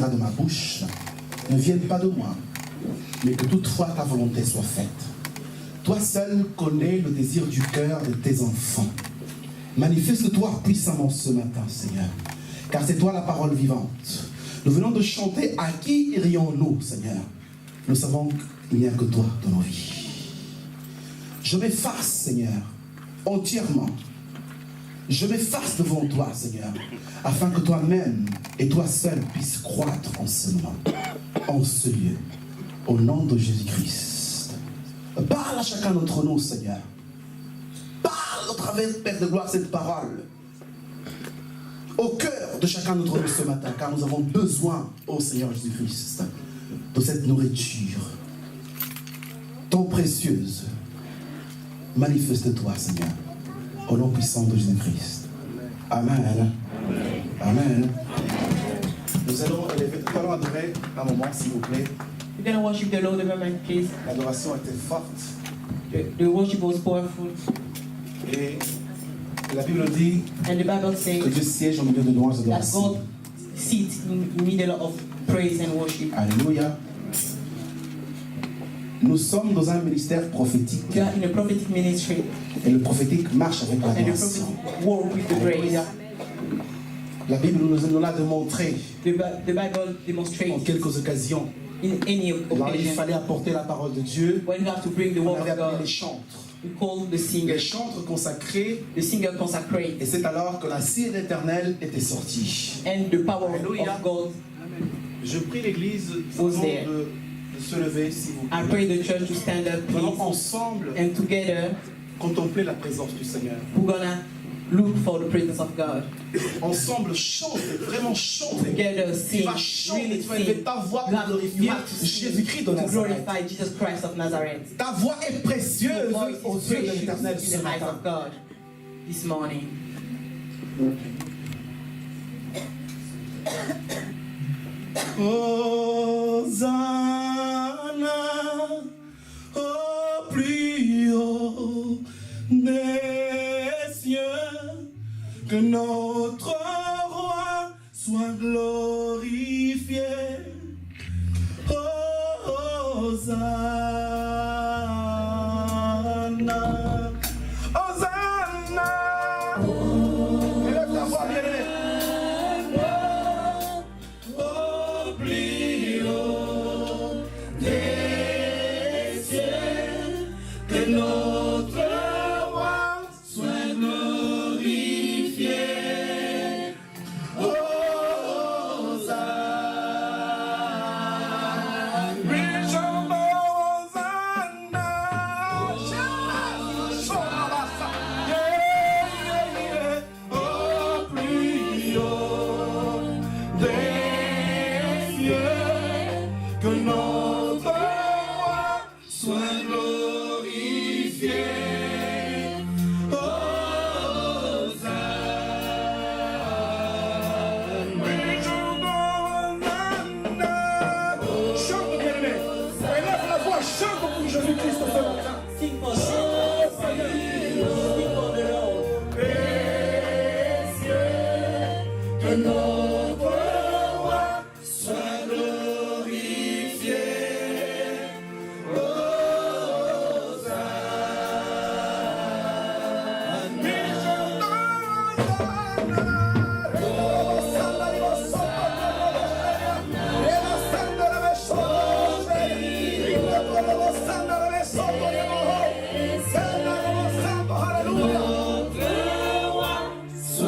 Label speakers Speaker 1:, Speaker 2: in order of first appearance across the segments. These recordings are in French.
Speaker 1: sortira de ma bouche ne vienne pas de moi, mais que toutefois ta volonté soit faite. Toi seul connais le désir du cœur de tes enfants. Manifeste-toi puissamment ce matin, Seigneur, car c'est toi la parole vivante. Nous venons de chanter « À qui irions-nous, Seigneur ?» Nous savons qu'il n'y a que toi dans nos vies. Je m'efface, Seigneur, entièrement. Je m'efface devant toi, Seigneur, afin que toi-même et toi seul puisses croître en ce moment, en ce lieu, au nom de Jésus-Christ. Parle à chacun d'entre nous, Seigneur. Parle au travers, Père de gloire, cette parole au cœur de chacun d'entre nous ce matin, car nous avons besoin, ô Seigneur Jésus-Christ, de cette nourriture tant précieuse. Manifeste-toi, Seigneur, au nom puissant de Jésus-Christ. Amen. Amen. Nous allons adorer un moment, s'il vous plaît.
Speaker 2: We're going to worship the Lord a moment, please.
Speaker 1: L'adoration était forte.
Speaker 2: The worship was powerful.
Speaker 1: Et la Bible dit
Speaker 2: And the Bible
Speaker 1: que
Speaker 2: says
Speaker 1: Dieu siège au milieu de louanges et
Speaker 2: that
Speaker 1: d'adoration.
Speaker 2: God sits in the middle of praise and worship.
Speaker 1: Alléluia. Nous sommes dans un ministère prophétique.
Speaker 2: We are in a prophetic ministry.
Speaker 1: Et le prophétique marche avec
Speaker 2: And the
Speaker 1: l'adoration.
Speaker 2: prophetic work with the praise.
Speaker 1: La Bible nous l'a démontré
Speaker 2: The Bible
Speaker 1: en
Speaker 2: demonstrates
Speaker 1: quelques occasions.
Speaker 2: in any
Speaker 1: Là, il
Speaker 2: occasion
Speaker 1: fallait apporter la parole de Dieu.
Speaker 2: when you have to bring the
Speaker 1: On
Speaker 2: word
Speaker 1: avait
Speaker 2: of
Speaker 1: appelé
Speaker 2: God.
Speaker 1: les chantres.
Speaker 2: We call the
Speaker 1: Les
Speaker 2: singer.
Speaker 1: chantres consacrés.
Speaker 2: The singer consecrate.
Speaker 1: Et c'est alors que la cire d'éternel était sortie.
Speaker 2: And the power
Speaker 1: Alléluia.
Speaker 2: of God.
Speaker 1: Je prie l'église
Speaker 2: Was there.
Speaker 1: de se lever, s'il vous plaît.
Speaker 2: I pray the church to stand up,
Speaker 1: Nous allons
Speaker 2: please.
Speaker 1: ensemble
Speaker 2: And together,
Speaker 1: contempler la présence du Seigneur.
Speaker 2: we're gonna look for the presence of God.
Speaker 1: Ensemble, chanter, vraiment chanter.
Speaker 2: Together,
Speaker 1: Tu
Speaker 2: sing,
Speaker 1: vas chanter,
Speaker 2: really
Speaker 1: tu vas élever
Speaker 2: sing.
Speaker 1: ta voix
Speaker 2: You
Speaker 1: pour
Speaker 2: have
Speaker 1: glorifier
Speaker 2: to sing
Speaker 1: Jésus-Christ de
Speaker 2: to
Speaker 1: Nazareth.
Speaker 2: glorify Jesus Christ of Nazareth.
Speaker 1: Ta voix est
Speaker 2: Your
Speaker 1: précieuse
Speaker 2: voice
Speaker 1: aux
Speaker 2: is
Speaker 1: yeux de
Speaker 2: precious
Speaker 1: l'Éternel
Speaker 2: in
Speaker 1: ce
Speaker 2: the eyes
Speaker 1: matin.
Speaker 2: of God this morning.
Speaker 1: Hosanna au plus haut des cieux, que notre roi soit glorifié. Hosanna, Hosanna. Élève ta voix, bien-aimé. Au plus haut des cieux, que notre roi soit glorifié. Hosanna, Bishop Hosanna, Shabbat, yeah, au plus haut des cieux, que notre roi soit glorifié. Chante, bien-aimé. Élève la voix, chante pour Jésus-Christ ce matin.
Speaker 2: Sing for the Lord. Sing for the Lord.
Speaker 1: Précieux, que notre roi soit glorifié.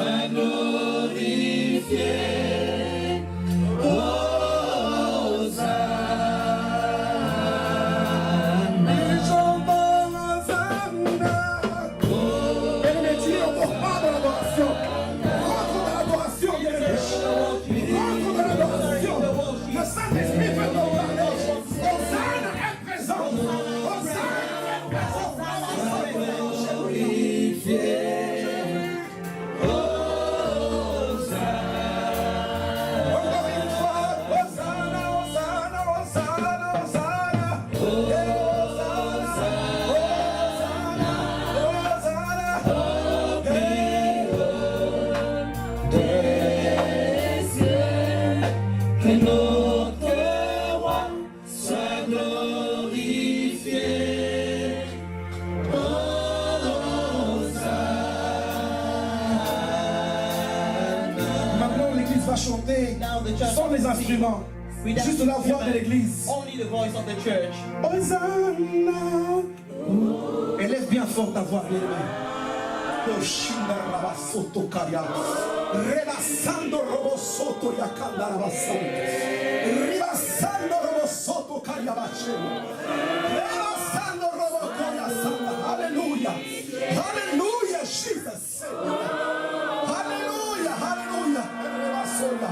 Speaker 1: Sois glorifié. Le Saint-Esprit veut nous parler. Hosanna est présent. Hosanna est présent. Encore une fois, Hosanna, Hosanna, Hosanna, Hosanna. Hosanna, Hosanna, Hosanna. chanter
Speaker 2: Now the church
Speaker 1: sans les instruments.
Speaker 2: without
Speaker 1: Juste la voix de l'église.
Speaker 2: only the voice of the church.
Speaker 1: Hosanna. Élève bien fort ta voix, bien-aimé. Oshinda rabasoto karia. Rebasando robosoto yakanda rabasoto. Ribasando robosoto karia bache. Rebasando robokoria santa. Hallelujah. Hallelujah, Jesus. Hallelujah, hallelujah. Rebasoya.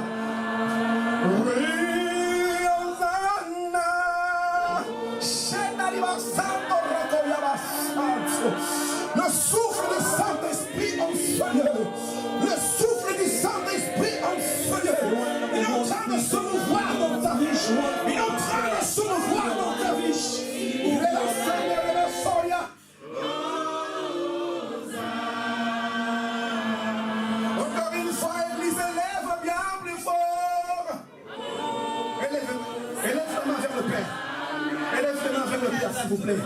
Speaker 1: Le souffle du Saint-Esprit en Seigneur. Le souffle du Saint-Esprit en Seigneur. Il est en train de se mouvoir dans ta vie. Il est en train de se mouvoir dans ta vie. Il est la Seigneur et la Soya. Encore une fois, Église, élève bien plus fort. Élève la main vers le Père. Élève la main vers le Père, s'il vous plaît.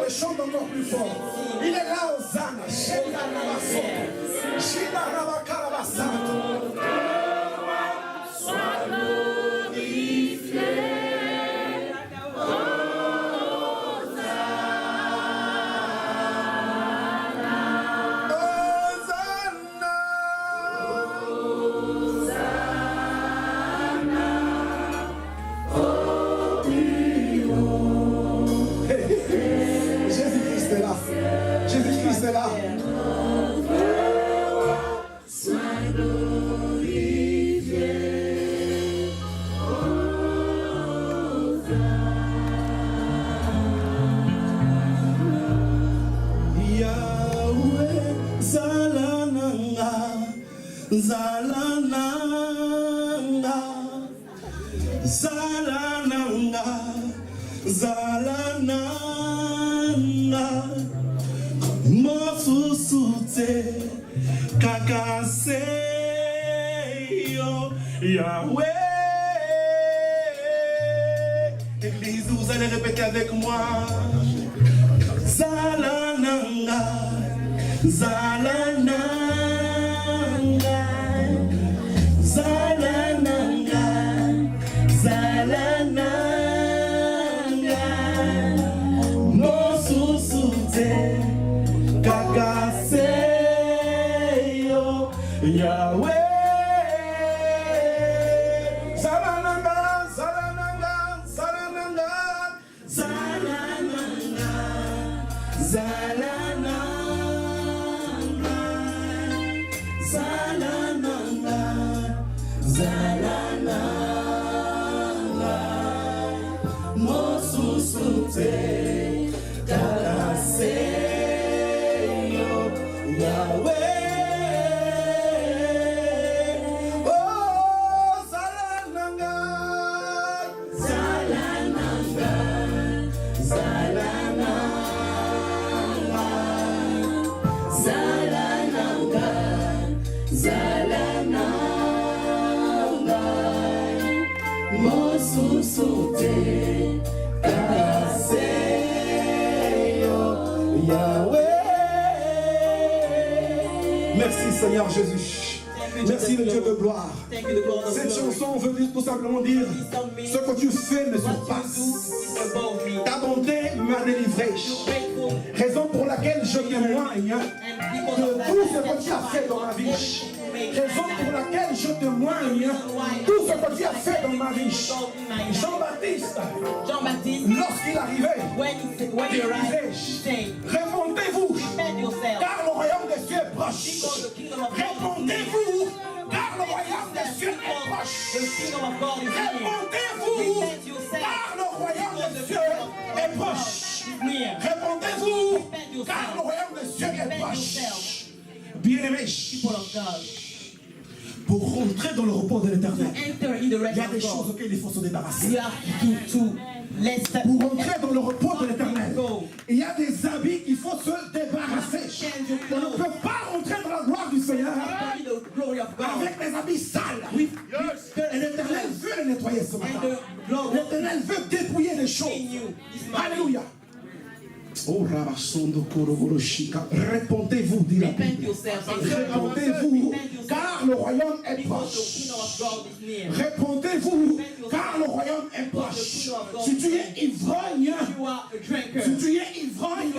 Speaker 1: Et chante encore plus fort. Il est là, Hosanna. Shenda Rabasoto. Shida Rabakarabasato.
Speaker 3: Sois glorifié.
Speaker 1: Jésus-Christ est là. Jésus-Christ est là.
Speaker 3: Sois glorifié.
Speaker 1: Yahweh Zalananga, Zalananga, Zalananga, Zalananga, Mofusute, Kakaseyo, Yahweh. Église, vous allez répéter avec moi. Zalananga, Zalananga, Zalananga, Zalananga, Mosusute, Kakaseyo, Yahweh. Zalananga, Zalananga, Zalananga, Zalananga. Zalananga, Zalananga, Zalananga, Mosusute, Kakaseyo, Yahweh. Oh, Zalananga, Zalananga, Zalananga. Zalananga, Zalananga, Mosusute, Kakaseyo, Yahweh. Merci Seigneur Jésus. Merci le Dieu de gloire.
Speaker 2: Thank you, the God of
Speaker 1: Cette
Speaker 2: glory.
Speaker 1: chanson veut tout simplement dire ce que tu fais me
Speaker 2: What you
Speaker 1: surpasse.
Speaker 2: do is above me.
Speaker 1: Ta bonté m'a délivré.
Speaker 2: Faithful
Speaker 1: Raison pour laquelle je témoigne
Speaker 2: and because
Speaker 1: de
Speaker 2: of that,
Speaker 1: tout ce que tu as fait dans ma vie. Raison pour laquelle je témoigne tout ce que tu as fait dans ma vie. Jean-Baptiste,
Speaker 2: Jean-Baptiste,
Speaker 1: lorsqu'il arrivait,
Speaker 2: when he arrived, he said,
Speaker 1: répondez-vous,
Speaker 2: defend yourself.
Speaker 1: car le royaume des cieux est proche.
Speaker 2: Because the kingdom of God is near.
Speaker 1: Répondez-vous, car le royaume des cieux est
Speaker 2: The
Speaker 1: proche.
Speaker 2: kingdom of God is near.
Speaker 1: Répondez-vous,
Speaker 2: Defend yourself.
Speaker 1: car le royaume des cieux est proche.
Speaker 2: Is near.
Speaker 1: Répondez-vous, car le royaume des cieux est proche. Bien-aimés,
Speaker 2: People of God,
Speaker 1: pour rentrer dans le repos de l'éternel,
Speaker 2: enter in the
Speaker 1: il
Speaker 2: rest
Speaker 1: y a des
Speaker 2: of
Speaker 1: choses
Speaker 2: God.
Speaker 1: auxquelles il faut se débarrasser.
Speaker 2: You have to let's
Speaker 1: Pour rentrer dans le repos de l'éternel, il y a des habits qu'il faut se débarrasser.
Speaker 2: change your
Speaker 1: On ne
Speaker 2: clothes.
Speaker 1: peut pas rentrer dans la gloire du Seigneur
Speaker 2: Carry the glory of God.
Speaker 1: avec les habits sales. Oui. Et l'éternel veut les nettoyer ce
Speaker 2: And
Speaker 1: matin.
Speaker 2: the glory
Speaker 1: L'éternel veut dépouiller les choses.
Speaker 2: in you. This man.
Speaker 1: Alléluia. Oh, Rabasondo Koroboroshika. Répondez-vous, dit la
Speaker 3: Repent
Speaker 1: Bible.
Speaker 3: yourself.
Speaker 1: Répondez-vous,
Speaker 3: Repent yourself.
Speaker 1: car le royaume est
Speaker 3: Because the
Speaker 1: proche.
Speaker 3: kingdom of God is near.
Speaker 1: Répondez-vous, car le royaume est proche. Si tu es ivrogne,
Speaker 3: You are a drinker.
Speaker 1: si tu es ivrogne,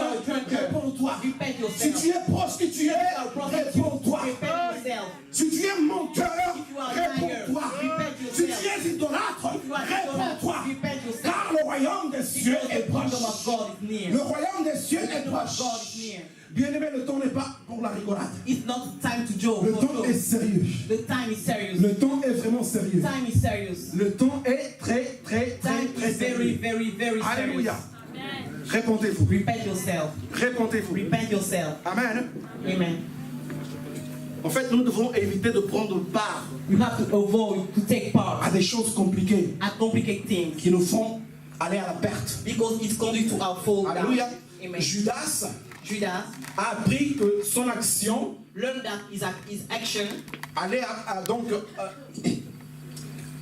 Speaker 1: réponds-toi.
Speaker 3: Repent
Speaker 1: Si
Speaker 3: yourself.
Speaker 1: tu es prostitué, réponds-toi.
Speaker 3: Repent yourself.
Speaker 1: Si tu es menteur,
Speaker 3: you are a liar,
Speaker 1: réponds-toi.
Speaker 3: repent
Speaker 1: Si tu
Speaker 3: yourself.
Speaker 1: es idolâtre,
Speaker 3: If you are
Speaker 1: réponds-toi.
Speaker 3: repent yourself.
Speaker 1: Car le royaume des cieux
Speaker 3: Because
Speaker 1: est
Speaker 3: the kingdom
Speaker 1: proche.
Speaker 3: of God is near.
Speaker 1: Le royaume des cieux
Speaker 3: The
Speaker 1: est
Speaker 3: kingdom of
Speaker 1: proche.
Speaker 3: God is near.
Speaker 1: Bien-aimé, le temps n'est pas pour la rigolade.
Speaker 3: It's not time to joke.
Speaker 1: Le
Speaker 3: for
Speaker 1: temps
Speaker 3: sure.
Speaker 1: est sérieux.
Speaker 3: The time is serious.
Speaker 1: Le temps est vraiment sérieux.
Speaker 3: Time is serious.
Speaker 1: Le temps est très, très, très,
Speaker 3: Time
Speaker 1: très
Speaker 3: is very,
Speaker 1: sérieux.
Speaker 3: very, very serious.
Speaker 1: Alléluia. Répondez-vous.
Speaker 3: Repent yourself.
Speaker 1: Répondez-vous.
Speaker 3: Repent yourself.
Speaker 1: Amen.
Speaker 3: Amen.
Speaker 1: En fait, nous devons éviter de prendre part
Speaker 3: You have to avoid to take part
Speaker 1: à des choses compliquées
Speaker 3: at complicated things
Speaker 1: qui nous font aller à la perte.
Speaker 3: because it's conduct to our fall down.
Speaker 1: Alléluia.
Speaker 3: Amen.
Speaker 1: Judas
Speaker 3: Judas
Speaker 1: a appris que son action
Speaker 3: learned that his action
Speaker 1: allait donc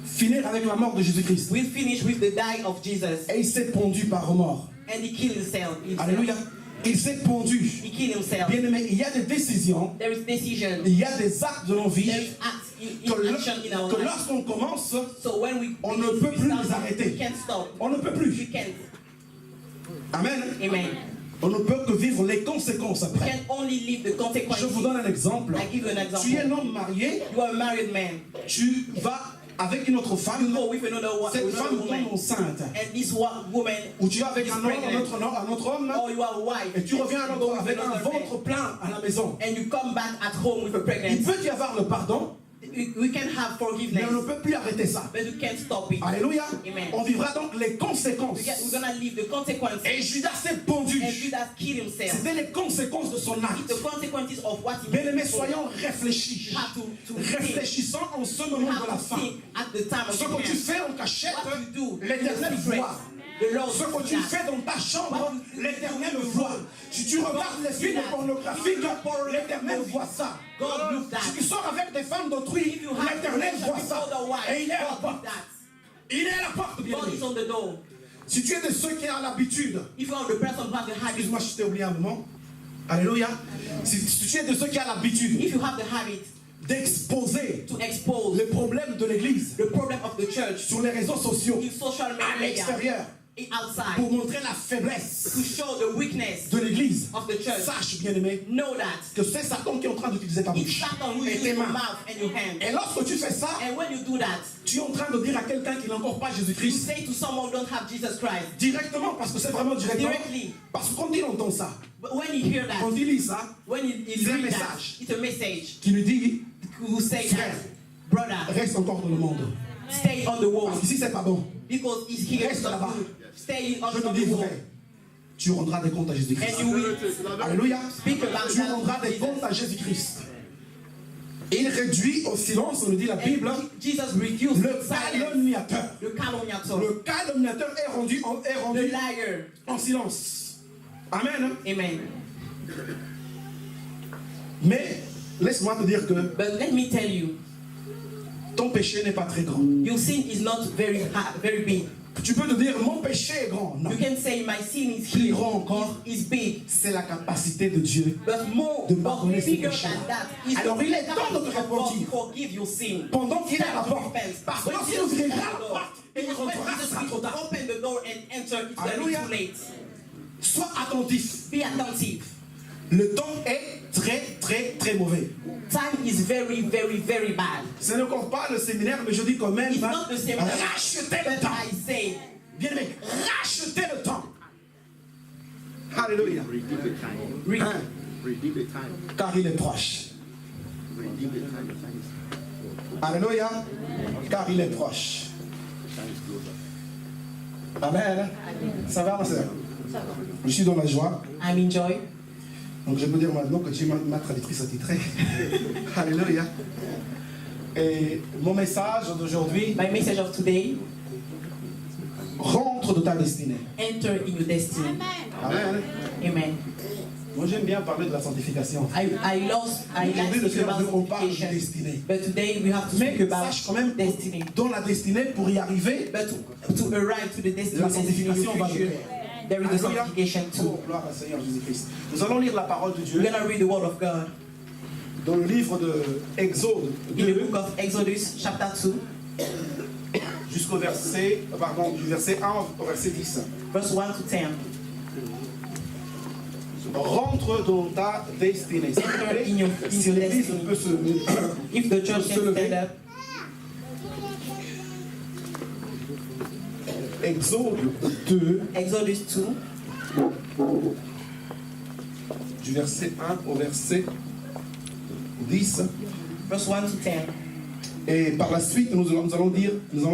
Speaker 1: finir avec la mort de Jésus-Christ.
Speaker 3: will finish with the die of Jesus,
Speaker 1: Et il s'est pendu par remords.
Speaker 3: and he killed himself.
Speaker 1: Alléluia. Il s'est pendu.
Speaker 3: He killed himself.
Speaker 1: Bien aimé, il y a des décisions,
Speaker 3: There is decision.
Speaker 1: il y a des actes de nos vies
Speaker 3: There is act in
Speaker 1: que,
Speaker 3: action in our
Speaker 1: que
Speaker 3: life.
Speaker 1: lorsqu'on commence,
Speaker 3: So when we
Speaker 1: on ne peut plus les arrêter.
Speaker 3: we can't stop.
Speaker 1: On ne peut
Speaker 3: We
Speaker 1: plus.
Speaker 3: can't.
Speaker 1: Amen.
Speaker 3: Amen.
Speaker 1: On ne peut que vivre les conséquences
Speaker 3: We
Speaker 1: après.
Speaker 3: can only live the consequences.
Speaker 1: Je vous donne un exemple.
Speaker 3: I give you an example.
Speaker 1: Tu es un homme marié,
Speaker 3: You are a married man.
Speaker 1: tu vas avec une autre
Speaker 3: You
Speaker 1: femme,
Speaker 3: go with another
Speaker 1: cette
Speaker 3: another
Speaker 1: femme
Speaker 3: woman,
Speaker 1: tombe enceinte.
Speaker 3: and this woman
Speaker 1: Ou tu vas avec
Speaker 3: is
Speaker 1: un homme,
Speaker 3: pregnant.
Speaker 1: un autre homme,
Speaker 3: Or you are a wife.
Speaker 1: et tu reviens
Speaker 3: You go with
Speaker 1: avec un
Speaker 3: another man,
Speaker 1: ventre plein à la maison.
Speaker 3: and you come back at home with a
Speaker 1: Il
Speaker 3: pregnancy.
Speaker 1: peut y avoir le pardon,
Speaker 3: We can have
Speaker 1: mais
Speaker 3: forgiveness,
Speaker 1: on ne peut plus arrêter ça.
Speaker 3: but we can't stop it.
Speaker 1: Alléluia.
Speaker 3: Amen.
Speaker 1: On vivra donc les conséquences.
Speaker 3: We're gonna live the consequences.
Speaker 1: Et Judas s'est pendu.
Speaker 3: And Judas killed himself.
Speaker 1: C'était les conséquences de son
Speaker 3: It's
Speaker 1: acte.
Speaker 3: the consequences of what he
Speaker 1: Bien aimés,
Speaker 3: did.
Speaker 1: soyons réfléchis.
Speaker 3: You have to think.
Speaker 1: Réfléchissons en ce
Speaker 3: You
Speaker 1: moment de la
Speaker 3: have to
Speaker 1: fin.
Speaker 3: think at the time of
Speaker 1: Ce que
Speaker 3: the
Speaker 1: tu
Speaker 3: hand.
Speaker 1: fais en cachette,
Speaker 3: What you do,
Speaker 1: l'Éternel
Speaker 3: in the secret,
Speaker 1: voit.
Speaker 3: the Lord
Speaker 1: Ce que
Speaker 3: sees
Speaker 1: tu
Speaker 3: that.
Speaker 1: fais dans ta chambre,
Speaker 3: What you do,
Speaker 1: l'Éternel
Speaker 3: you
Speaker 1: voit.
Speaker 3: do.
Speaker 1: Si tu regardes les films
Speaker 3: that.
Speaker 1: pornographiques,
Speaker 3: You
Speaker 1: l'Éternel
Speaker 3: movie.
Speaker 1: voit ça.
Speaker 3: God looks that.
Speaker 1: Si tu sors avec des femmes d'autrui,
Speaker 3: If you have
Speaker 1: l'Éternel voit
Speaker 3: relationship
Speaker 1: ça.
Speaker 3: with other wives,
Speaker 1: Et il est à la
Speaker 3: God
Speaker 1: porte.
Speaker 3: looks that.
Speaker 1: Il est à la porte, bien
Speaker 3: God
Speaker 1: aimé.
Speaker 3: is on the door.
Speaker 1: Si tu es de ceux qui ont l'habitude,
Speaker 3: If you are the person who has the habit,
Speaker 1: excuse-moi, je t'ai oublié un moment. Alléluia. Si tu es de ceux qui ont l'habitude
Speaker 3: if you have the habit
Speaker 1: d'exposer
Speaker 3: to expose
Speaker 1: les problèmes de l'Église
Speaker 3: the problem of the church
Speaker 1: sur les réseaux sociaux
Speaker 3: in social
Speaker 1: à
Speaker 3: media,
Speaker 1: l'extérieur
Speaker 3: outside,
Speaker 1: pour montrer la faiblesse
Speaker 3: to show the weakness
Speaker 1: de l'Église,
Speaker 3: of the church,
Speaker 1: sache bien aimé
Speaker 3: know that
Speaker 1: que c'est Satan qui est en train d'utiliser ta
Speaker 3: it's
Speaker 1: bouche
Speaker 3: Satan who
Speaker 1: et
Speaker 3: uses
Speaker 1: tes
Speaker 3: your
Speaker 1: mains.
Speaker 3: mouth and your hand.
Speaker 1: Et lorsque tu fais ça,
Speaker 3: And when you do that,
Speaker 1: tu es en train de dire à quelqu'un qui n'a encore pas
Speaker 3: you
Speaker 1: Jésus-Christ
Speaker 3: say to someone who don't have Jesus Christ
Speaker 1: directement, parce que c'est vraiment directement.
Speaker 3: directly.
Speaker 1: Parce que quand il entend ça,
Speaker 3: But when you hear
Speaker 1: quand
Speaker 3: that,
Speaker 1: il lit ça,
Speaker 3: when you
Speaker 1: C'est un
Speaker 3: read that,
Speaker 1: message.
Speaker 3: it's a message
Speaker 1: qui lui dit
Speaker 3: who say
Speaker 1: Frère.
Speaker 3: that, brother,
Speaker 1: reste encore dans le monde.
Speaker 3: stay on the wall
Speaker 1: Parce qu'ici c'est pas bon.
Speaker 3: because it's here.
Speaker 1: Reste là-bas.
Speaker 3: Stay on
Speaker 1: Je te
Speaker 3: the
Speaker 1: dis
Speaker 3: wall.
Speaker 1: vrai, tu rendras des comptes à Jésus-Christ.
Speaker 3: And you will
Speaker 1: Alléluia.
Speaker 3: speak about
Speaker 1: Tu rendras des comptes à Jésus-Christ. Et il réduit au silence, nous dit la Bible,
Speaker 3: And Jesus refused
Speaker 1: le
Speaker 3: silence.
Speaker 1: calomniateur.
Speaker 3: Le calomniateur.
Speaker 1: Le calomniateur est rendu
Speaker 3: The liar.
Speaker 1: en silence. Amen.
Speaker 3: Amen.
Speaker 1: Mais laisse-moi te dire que
Speaker 3: But let me tell you,
Speaker 1: ton péché n'est pas très grand.
Speaker 3: your sin is not very big.
Speaker 1: Tu peux te dire mon péché est grand. Non.
Speaker 3: You can say my sin is
Speaker 1: Plus
Speaker 3: huge,
Speaker 1: grand encore,
Speaker 3: is big,
Speaker 1: c'est la capacité de Dieu.
Speaker 3: but more,
Speaker 1: de pardonner ses
Speaker 3: bigger
Speaker 1: péchés.
Speaker 3: than that is
Speaker 1: Alors,
Speaker 3: the
Speaker 1: il est temps de te
Speaker 3: capacity of God
Speaker 1: repentir.
Speaker 3: to forgive your sin.
Speaker 1: Pendant qu'il est à la
Speaker 3: Time to
Speaker 1: porte.
Speaker 3: repent.
Speaker 1: Parce que
Speaker 3: When
Speaker 1: lorsqu'il
Speaker 3: Jesus
Speaker 1: ouvrira
Speaker 3: is
Speaker 1: la
Speaker 3: at the door,
Speaker 1: porte, il
Speaker 3: because when
Speaker 1: rentrera,
Speaker 3: Jesus
Speaker 1: ce sera
Speaker 3: will
Speaker 1: trop tard.
Speaker 3: open the door and enter, it's going to be
Speaker 1: Alléluia.
Speaker 3: too late.
Speaker 1: Sois attentif.
Speaker 3: Be attentive.
Speaker 1: Le temps est très, très, très mauvais.
Speaker 3: Time is very, very, very bad.
Speaker 1: Ce n'est encore pas le séminaire, mais je dis quand même,
Speaker 3: It's not the same.
Speaker 1: rachetez le
Speaker 3: But
Speaker 1: temps.
Speaker 3: I say,
Speaker 1: Bien aimé, rachetez le temps. Alléluia.
Speaker 2: Redeem the time.
Speaker 1: Hein?
Speaker 2: Redeem the time.
Speaker 1: Car il est proche.
Speaker 2: Redeem the time.
Speaker 1: Alléluia. Car il est proche.
Speaker 2: The time is closer.
Speaker 1: Amen. Ça va, ma soeur? Je suis dans la joie.
Speaker 3: I'm enjoy.
Speaker 1: Donc je peux dire maintenant que tu es ma traductrice attitrée. Alléluia. Et mon message d'aujourd'hui,
Speaker 3: My message of today,
Speaker 1: rentre de ta destinée.
Speaker 3: enter in your destiny.
Speaker 1: Amen.
Speaker 3: Amen.
Speaker 1: Moi j'aime bien parler de la sanctification.
Speaker 3: I like
Speaker 1: Aujourd'hui,
Speaker 3: to
Speaker 1: le
Speaker 3: speak
Speaker 1: Seigneur
Speaker 3: about
Speaker 1: veut qu'on parle de
Speaker 3: sanctification.
Speaker 1: destinée.
Speaker 3: But today we have to
Speaker 1: Mais
Speaker 3: speak about
Speaker 1: sache quand même,
Speaker 3: destiny.
Speaker 1: dans la destinée, pour y arriver,
Speaker 3: But to arrive to the destiny,
Speaker 1: La
Speaker 3: destiny
Speaker 1: sanctification va de
Speaker 3: future,
Speaker 1: pair.
Speaker 3: there is the
Speaker 1: Alléluia.
Speaker 3: sanctification
Speaker 1: Oh,
Speaker 3: too.
Speaker 1: gloire au Seigneur Jésus-Christ. Nous allons lire la parole de Dieu
Speaker 3: We're going to read the word of God
Speaker 1: dans le livre de Exode
Speaker 3: in the
Speaker 1: 2
Speaker 3: book of Exodus chapter 2,
Speaker 1: jusqu'au verset, du verset 1 au verset 10.
Speaker 3: verse 1 to 10.
Speaker 1: Rentre dans ta destinée. S'il vous
Speaker 3: Enter
Speaker 1: plaît,
Speaker 3: in your
Speaker 1: si l'église
Speaker 3: destiny.
Speaker 1: peut se
Speaker 3: If the church
Speaker 1: se
Speaker 3: can
Speaker 1: lever.
Speaker 3: stand up,
Speaker 1: Exode 2
Speaker 3: Exodus 2,
Speaker 1: du verset 1 au verset 10.
Speaker 3: verse 1 to 10.
Speaker 1: Et par la suite, nous allons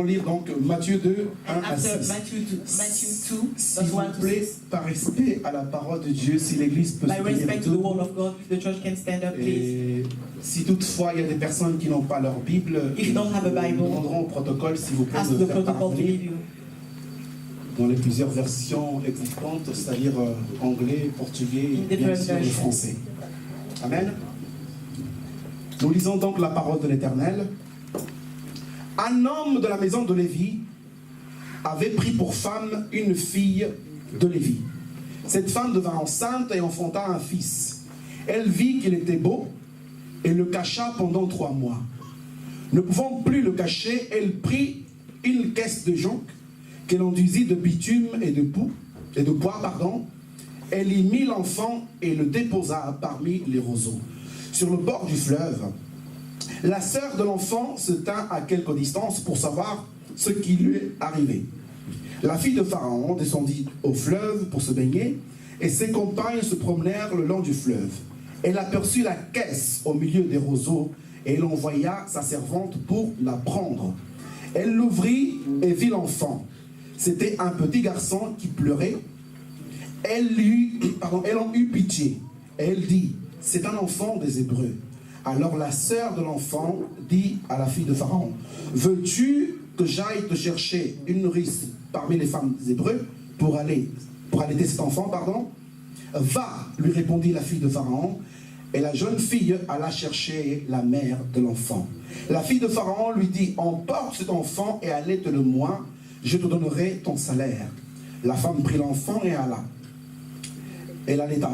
Speaker 1: lire donc Matthieu 2, 1
Speaker 3: And
Speaker 1: à
Speaker 3: after
Speaker 1: 6.
Speaker 3: Matthew 2,
Speaker 1: S'il
Speaker 3: verse
Speaker 1: vous
Speaker 3: 1 to
Speaker 1: plaît,
Speaker 3: 6.
Speaker 1: par respect à la parole de Dieu, si l'église peut
Speaker 3: By
Speaker 1: se tenir
Speaker 3: respect to the word
Speaker 1: debout.
Speaker 3: of God, if the church can stand up, please.
Speaker 1: Et si toutefois il y a des personnes qui n'ont pas leur Bible,
Speaker 3: If you don't have a
Speaker 1: nous
Speaker 3: Bible,
Speaker 1: demanderons au protocole, s'il vous plaît,
Speaker 3: ask
Speaker 1: de
Speaker 3: the
Speaker 1: faire
Speaker 3: protocol to
Speaker 1: parvenir
Speaker 3: lead you.
Speaker 1: dans les plusieurs versions existantes, c'est-à-dire anglais, portugais,
Speaker 3: In
Speaker 1: bien
Speaker 3: different
Speaker 1: sûr le
Speaker 3: versions.
Speaker 1: français. Amen. Nous lisons donc la parole de l'Éternel. Un homme de la maison de Lévi avait pris pour femme une fille de Lévi. Cette femme devint enceinte et enfanta un fils. Elle vit qu'il était beau et le cacha pendant 3 mois. Ne pouvant plus le cacher, elle prit une caisse de jonc qu'elle enduisit de bitume et de bois. Elle y mit l'enfant et le déposa parmi les roseaux, sur le bord du fleuve. La sœur de l'enfant se tint à quelque distance pour savoir ce qui lui arrivait. La fille de Pharaon descendit au fleuve pour se baigner, et ses compagnes se promenèrent le long du fleuve. Elle aperçut la caisse au milieu des roseaux, et elle envoya sa servante pour la prendre. Elle l'ouvrit et vit l'enfant. C'était un petit garçon qui pleurait. Elle en eut pitié, et elle dit, « C'est un enfant des Hébreux. » Alors la sœur de l'enfant dit à la fille de Pharaon, « Veux-tu que j'aille te chercher une nourrice parmi les femmes des Hébreux pour allaiter cet enfant, Va, lui répondit la fille de Pharaon, et la jeune fille alla chercher la mère de l'enfant. La fille de Pharaon lui dit, emporte cet enfant et allaite-le-moi, je te donnerai ton salaire. La femme prit l'enfant et elle allaita.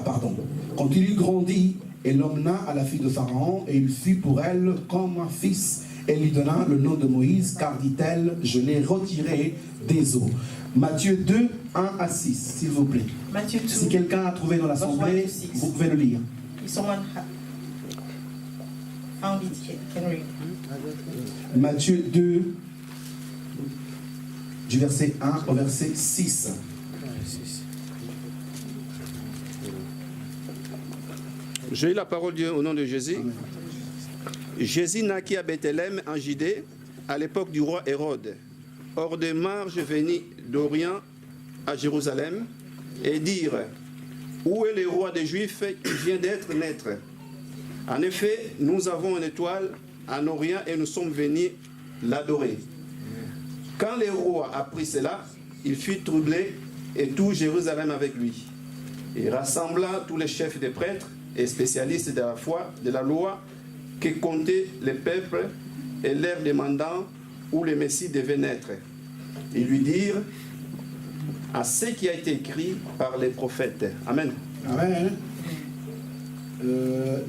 Speaker 1: Quand il eut grandi, elle l'emmena à la fille de Pharaon, et il fut pour elle comme un fils. Elle lui donna le nom de Moïse, car dit-elle, je l'ai retiré des eaux. Matthieu 2, 1 à 6, s'il vous plaît.
Speaker 3: Matthew 2,
Speaker 1: Si quelqu'un a trouvé dans l'assemblée,
Speaker 3: verse 1 to 6.
Speaker 1: vous pouvez le lire.
Speaker 3: if someone found it, can read.
Speaker 1: Matthieu 2, du verset 1 au verset 6.
Speaker 4: J'ai eu la parole de Dieu au nom de Jésus.
Speaker 1: Amen.
Speaker 4: Jésus naquit à Bethléem en Judée à l'époque du roi Hérode. Hors des marges venus d'Orient à Jérusalem et dire où est le roi des Juifs qui vient d'être naître. En effet, nous avons une étoile en Orient et nous sommes venus l'adorer. Quand le roi apprit cela, il fut troublé et tout Jérusalem avec lui. Il rassembla tous les chefs des prêtres et spécialistes de la foi, de la loi, qui comptaient les peuples et leur demandant où le Messie devait naître. Ils lui dirent à ce qui a été écrit par les prophètes. Amen.
Speaker 1: Amen.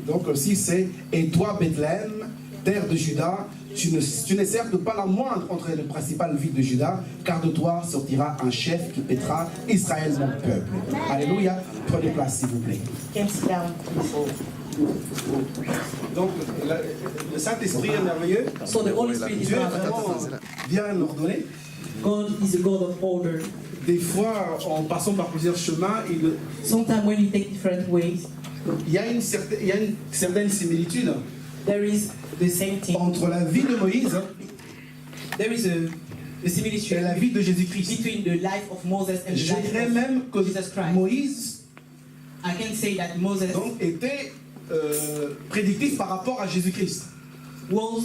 Speaker 1: Donc aussi c'est « Et toi Bethléem, terre de Juda, tu n'es certes pas la moindre entre les principales villes de Juda, car de toi sortira un chef qui paîtra Israël mon peuple. » Alléluia. Prenez place s'il vous plaît.
Speaker 3: Can sit down.
Speaker 1: Donc le Saint-Esprit est merveilleux.
Speaker 3: So the Holy Spirit is
Speaker 1: Dieu est
Speaker 3: marvelous.
Speaker 1: vraiment bien ordonné.
Speaker 3: God is a God of order.
Speaker 1: Des fois, en passant par plusieurs chemins,
Speaker 3: Sometimes when you take different ways,
Speaker 1: il y a une certaine similitude
Speaker 3: there is the same thing.
Speaker 1: entre la vie de Moïse
Speaker 3: There is a
Speaker 1: et
Speaker 3: similitude
Speaker 1: la vie de Jésus-Christ.
Speaker 3: between the life of Moses and the
Speaker 1: Je
Speaker 3: life
Speaker 1: dirais
Speaker 3: of
Speaker 1: même que
Speaker 3: Jesus Christ.
Speaker 1: Moïse
Speaker 3: I can say that Moses
Speaker 1: donc, était prédictif par rapport à Jésus-Christ.
Speaker 3: was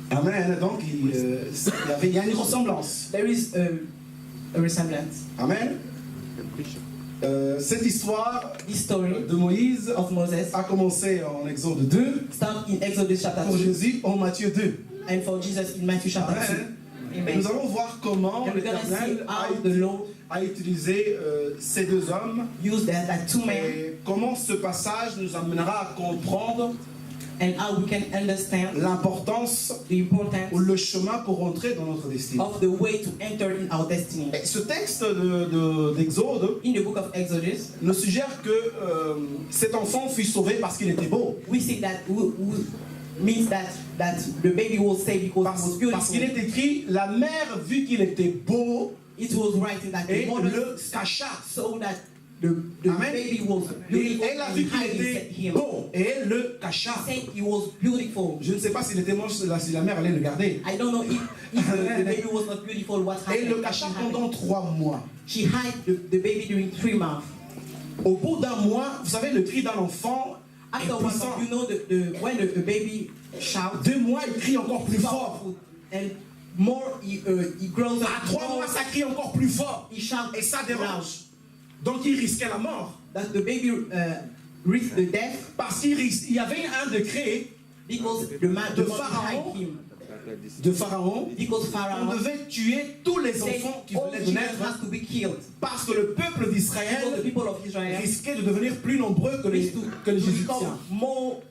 Speaker 1: Amen. Donc il y a une ressemblance.
Speaker 3: there is a resemblance.
Speaker 1: Amen. Cette histoire
Speaker 3: This story
Speaker 1: de Moïse
Speaker 3: of Moses
Speaker 1: a commencé en Exode 2
Speaker 3: starts in Exodus chapter
Speaker 1: pour
Speaker 3: 2
Speaker 1: Jésus en Matthieu 2.
Speaker 3: and for Jesus in Matthew chapter
Speaker 1: Amen. Et nous allons voir comment
Speaker 3: And we're gonna see
Speaker 1: l'Éternel
Speaker 3: how the Lord
Speaker 1: a utilisé ces deux hommes
Speaker 3: used that two men
Speaker 1: et comment ce passage nous amènera à comprendre
Speaker 3: and how we can understand
Speaker 1: l'importance
Speaker 3: the importance
Speaker 1: ou le chemin pour entrer dans notre destinée.
Speaker 3: of the way to enter in our destiny.
Speaker 1: Et ce texte d'Exode
Speaker 3: In the book of Exodus,
Speaker 1: nous suggère que cet enfant fut sauvé parce qu'il était beau.
Speaker 3: we see that means that the baby was saved because it was
Speaker 1: Parce qu'il
Speaker 3: beautiful.
Speaker 1: est écrit, la mère, vu qu'il était beau,
Speaker 3: It was writing that
Speaker 1: et
Speaker 3: the mother
Speaker 1: le cacha.
Speaker 3: saw that the
Speaker 1: Amen.
Speaker 3: baby was
Speaker 1: Et
Speaker 3: beautiful
Speaker 1: elle a
Speaker 3: and
Speaker 1: vu qu'il
Speaker 3: hiding
Speaker 1: était
Speaker 3: him.
Speaker 1: beau, et elle le cacha.
Speaker 3: Said he was beautiful.
Speaker 1: Je ne sais pas s'il était moche, si la mère allait le garder.
Speaker 3: I don't know if the baby was not beautiful, what
Speaker 1: Et elle
Speaker 3: happened.
Speaker 1: le cacha pendant 3 mois.
Speaker 3: She hid the baby during 3 months.
Speaker 1: Au bout d'un mois, vous savez, le cri d'un enfant est
Speaker 3: After 1 month,
Speaker 1: puissant.
Speaker 3: you know when the baby shouts,
Speaker 1: 2 mois, il crie encore plus fort.
Speaker 3: powerful, and more he grows up.
Speaker 1: À 3 mois, ça crie encore plus fort.
Speaker 3: He shouts
Speaker 1: Et ça
Speaker 3: loud.
Speaker 1: dérange. Donc il risquait la mort.
Speaker 3: That the baby reached the death
Speaker 1: Parce qu'il y avait un décret
Speaker 3: because the man
Speaker 1: De
Speaker 3: the mother
Speaker 1: Pharaon.
Speaker 3: hid him.
Speaker 1: de Pharaon.
Speaker 3: Because
Speaker 1: On
Speaker 3: Pharaoh
Speaker 1: devait tuer tous les
Speaker 3: said
Speaker 1: enfants qui
Speaker 3: all
Speaker 1: venaient de
Speaker 3: children
Speaker 1: naître
Speaker 3: has to be killed.
Speaker 1: parce que le peuple
Speaker 3: Because the
Speaker 1: d'Israël
Speaker 3: people of Israel
Speaker 1: risquait de devenir plus nombreux que les
Speaker 3: to
Speaker 1: Égyptiens.
Speaker 3: become more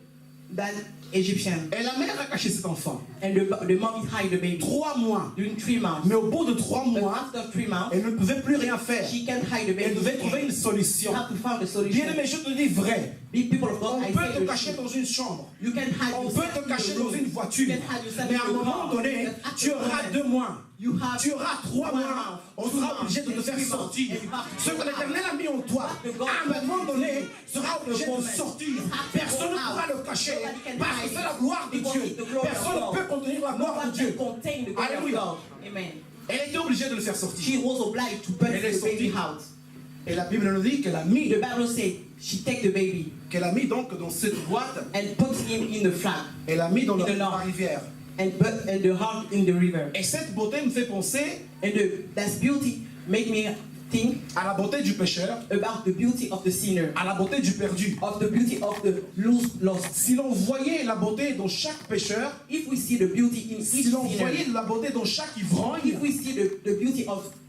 Speaker 3: than Egyptian.
Speaker 1: Et la mère a caché cet enfant.
Speaker 3: And the mom hid the baby
Speaker 1: 3 mois.
Speaker 3: during 3 months.
Speaker 1: Mais au bout de 3
Speaker 3: But
Speaker 1: mois,
Speaker 3: after 3 months,
Speaker 1: elle ne pouvait plus rien faire.
Speaker 3: she can't hide the
Speaker 1: Elle
Speaker 3: baby.
Speaker 1: devait trouver une
Speaker 3: You
Speaker 1: solution.
Speaker 3: have to find a
Speaker 1: Bien
Speaker 3: solution.
Speaker 1: aimé, je te dis vrai.
Speaker 3: Big people of
Speaker 1: On
Speaker 3: God, I
Speaker 1: peut
Speaker 3: say
Speaker 1: te
Speaker 3: the
Speaker 1: cacher
Speaker 3: truth.
Speaker 1: dans une chambre.
Speaker 3: You can hide
Speaker 1: On
Speaker 3: yourself
Speaker 1: peut te
Speaker 3: in
Speaker 1: cacher
Speaker 3: the
Speaker 1: dans
Speaker 3: room.
Speaker 1: une voiture.
Speaker 3: You can hide yourself
Speaker 1: Mais
Speaker 3: in
Speaker 1: à un
Speaker 3: the
Speaker 1: moment
Speaker 3: car.
Speaker 1: donné,
Speaker 3: But at
Speaker 1: tu
Speaker 3: the
Speaker 1: auras
Speaker 3: moment,
Speaker 1: 2 mois.
Speaker 3: you have
Speaker 1: Tu auras 3
Speaker 3: 1
Speaker 1: mois.
Speaker 3: month,
Speaker 1: On
Speaker 3: 2
Speaker 1: sera
Speaker 3: months,
Speaker 1: obligé de te
Speaker 3: and
Speaker 1: faire
Speaker 3: 3 months.
Speaker 1: sortir.
Speaker 3: And you have to
Speaker 1: Ce que
Speaker 3: go
Speaker 1: l'Éternel
Speaker 3: out.
Speaker 1: a mis en toi, à un moment donné, sera obligé de sortir. Personne ne pourra le cacher. Parce que c'est la gloire de Dieu. Personne ne peut contenir la
Speaker 3: No
Speaker 1: gloire de
Speaker 3: one
Speaker 1: Dieu.
Speaker 3: can contain the glory of
Speaker 1: Alléluia.
Speaker 3: God. Amen.
Speaker 1: Elle était obligée de le faire sortir.
Speaker 3: She was obliged to put
Speaker 1: Elle est
Speaker 3: the baby
Speaker 1: sortie.
Speaker 3: out.
Speaker 1: Et la Bible nous dit qu'elle a mis,
Speaker 3: The Bible said she take the baby
Speaker 1: donc dans cette boîte,
Speaker 3: and put him in the flat
Speaker 1: elle a mis dans
Speaker 3: In the
Speaker 1: la
Speaker 3: Lord.
Speaker 1: rivière.
Speaker 3: and put the heart in the river.
Speaker 1: Et cette beauté me fait penser
Speaker 3: And that's beauty make me think
Speaker 1: à la beauté du pécheur,
Speaker 3: about the beauty of the sinner,
Speaker 1: à la beauté du perdu.
Speaker 3: of the beauty of the lost.
Speaker 1: Si l'on voyait la beauté dans chaque pécheur,
Speaker 3: If we see the beauty in
Speaker 1: si
Speaker 3: each
Speaker 1: l'on
Speaker 3: sinner,
Speaker 1: voyait la beauté dans chaque ivrogne,
Speaker 3: if we see the beauty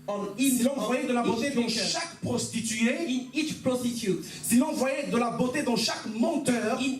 Speaker 3: on each
Speaker 1: si l'on voyait de la beauté dans
Speaker 3: creature,
Speaker 1: chaque prostituée,
Speaker 3: in each prostitute,
Speaker 1: si l'on voyait de la beauté dans chaque menteur,
Speaker 3: in